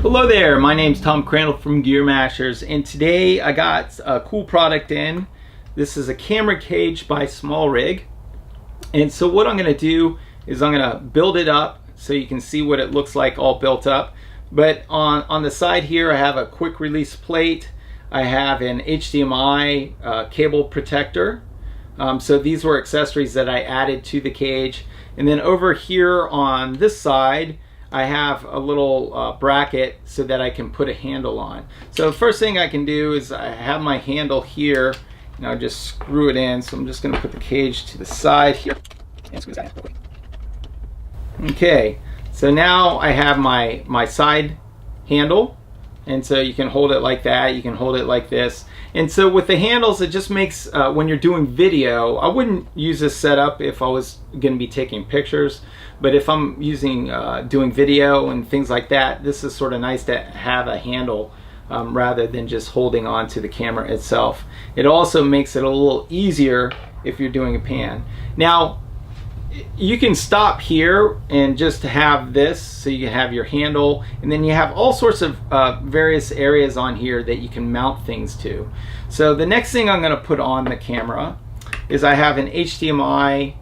Hello there, my name's Tom Crandall from Gear Mashers, and today I got a cool product in. This is a camera cage by SmallRig. And so what I'm going to do is I'm going to build it up so you can see what it looks like all built up. But on the side here I have a quick release plate. I have an HDMI cable protector. So these were accessories that I added to the cage. And then over here on this side I have a little bracket so that I can put a handle on. So the first thing I can do is I have my handle here and I'll just screw it in. So I'm just going to put the cage to the side here and squeeze that in real quick. Okay, so now I have my side handle, and so you can hold it like that, you can hold it like this. And so with the handles, it just makes when you're doing video, I wouldn't use this setup if I was going to be taking pictures, but if I'm using doing video and things like that, this is sort of nice to have a handle rather than just holding on to the camera itself. It also makes it a little easier if you're doing a pan. Now you can stop here and just have this, so you can have your handle, and then you have all sorts of various areas on here that you can mount things to. So the next thing I'm going to put on the camera is I have an HDMI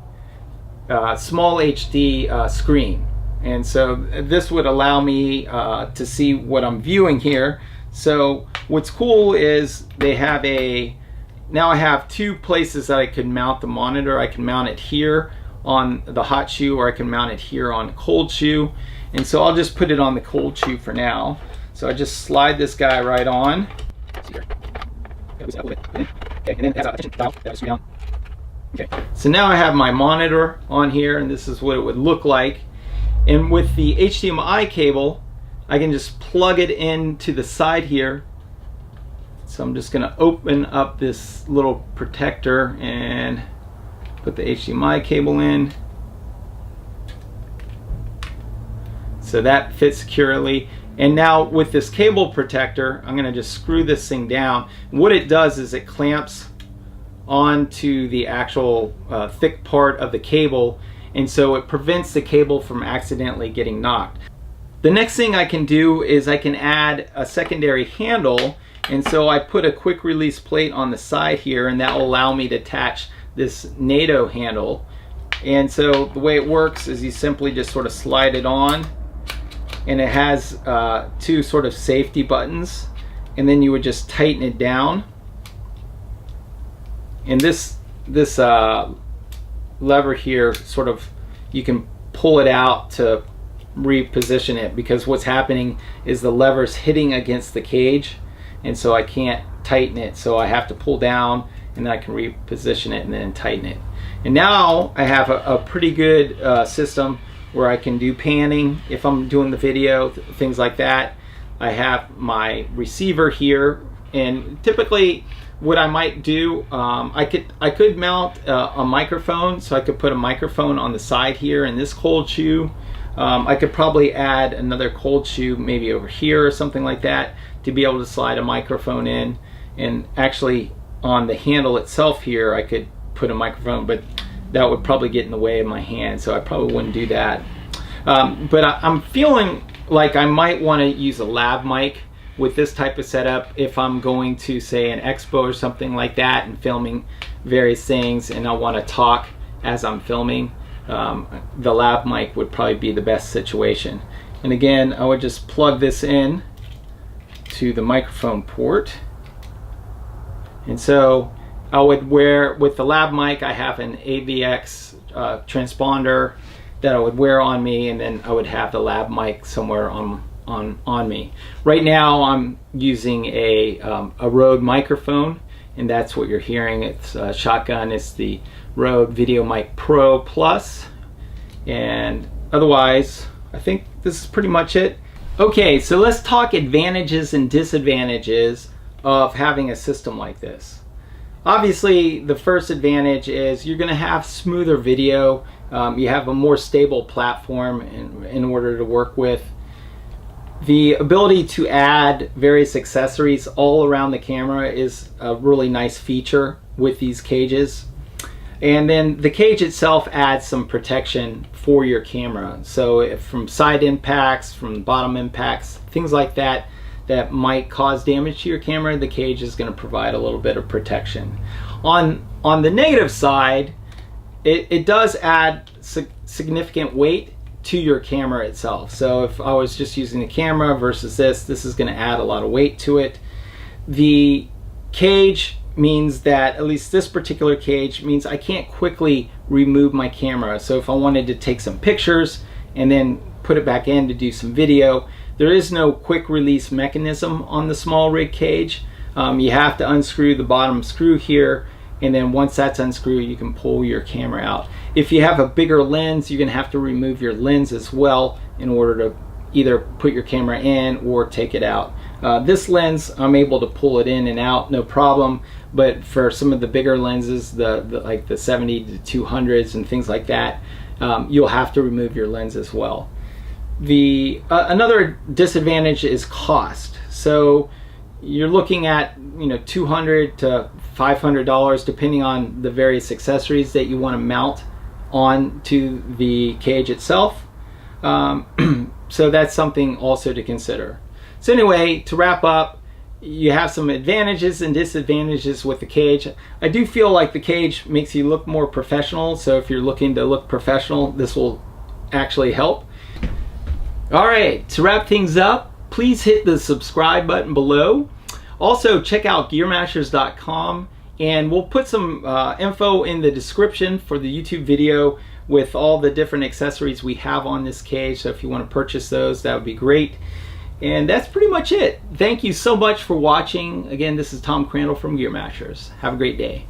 small HD screen, and so this would allow me to see what I'm viewing here. So what's cool is they have now I have two places that I could mount the monitor. I can mount it here on the hot shoe, or I can mount it here on the cold shoe. And so I'll just put it on the cold shoe for now. So I just slide this guy right on. Okay, so now I have my monitor on here, and this is what it would look like. And with the HDMI cable, I can just plug it into the side here. So I'm just going to open up this little protector and put the HDMI cable in. So that fits securely. And now with this cable protector, I'm going to just screw this thing down. What it does is it clamps onto the actual thick part of the cable, and so it prevents the cable from accidentally getting knocked. The next thing I can do is I can add a secondary handle, and so I put a quick release plate on the side here, and that will allow me to attach this Nato handle. And so the way it works is you simply just sort of slide it on, and it has two sort of safety buttons, and then you would just tighten it down. And this lever here, sort of, you can pull it out to reposition it, because what's happening is the lever's hitting against the cage, and so I can't tighten it, so I have to pull down, and then I can reposition it and then tighten it. And now I have a pretty good system where I can do panning if I'm doing the video, things like that. I have my receiver here, and typically what I might do, I could mount a microphone, so I could put a microphone on the side here in this cold shoe. I could probably add another cold shoe maybe over here or something like that to be able to slide a microphone in. And actually on the handle itself here I could put a microphone, but that would probably get in the way of my hand, so I probably wouldn't do that. But I'm feeling like I might want to use a lav mic with this type of setup if I'm going to, say, an expo or something like that and filming various things, and I want to talk as I'm filming. The lav mic would probably be the best situation. And again, I would just plug this in to the microphone port. And so I would wear, with the lav mic, I have an AVX transponder that I would wear on me, and then I would have the lav mic somewhere on me. Right now I'm using a Rode microphone, and that's what you're hearing. It's a shotgun. It's the Rode Video Mic Pro Plus, and otherwise I think this is pretty much it. Okay, so let's talk advantages and disadvantages of having a system like this. Obviously the first advantage is you're going to have smoother video. You have a more stable platform in order to work with. The ability to add various accessories all around the camera is a really nice feature with these cages. And then the cage itself adds some protection for your camera. So if from side impacts, from bottom impacts, things like that that might cause damage to your camera, the cage is going to provide a little bit of protection. On the negative side, it does add significant weight to your camera itself. So if I was just using the camera versus this is going to add a lot of weight to it. The cage means that, at least this particular cage means I can't quickly remove my camera. So if I wanted to take some pictures and then put it back in to do some video, there is no quick release mechanism on the SmallRig cage. You have to unscrew the bottom screw here, and then once that's unscrewed, you can pull your camera out. If you have a bigger lens, you're gonna have to remove your lens as well in order to either put your camera in or take it out. This lens, I'm able to pull it in and out, no problem. But for some of the bigger lenses, like the 70 to 200s and things like that, you'll have to remove your lens as well. Another disadvantage is cost. So you're looking at $200 to $500 depending on the various accessories that you want to mount onto the cage itself. So that's something also to consider. So anyway, to wrap up, you have some advantages and disadvantages with the cage. I do feel like the cage makes you look more professional, so if you're looking to look professional, this will actually help. All right, to wrap things up, please hit the subscribe button below. Also, check out gearmashers.com, and we'll put some info in the description for the YouTube video with all the different accessories we have on this cage. So if you want to purchase those, that would be great. And that's pretty much it. Thank you so much for watching. Again, this is Tom Crandall from Gear Mashers. Have a great day.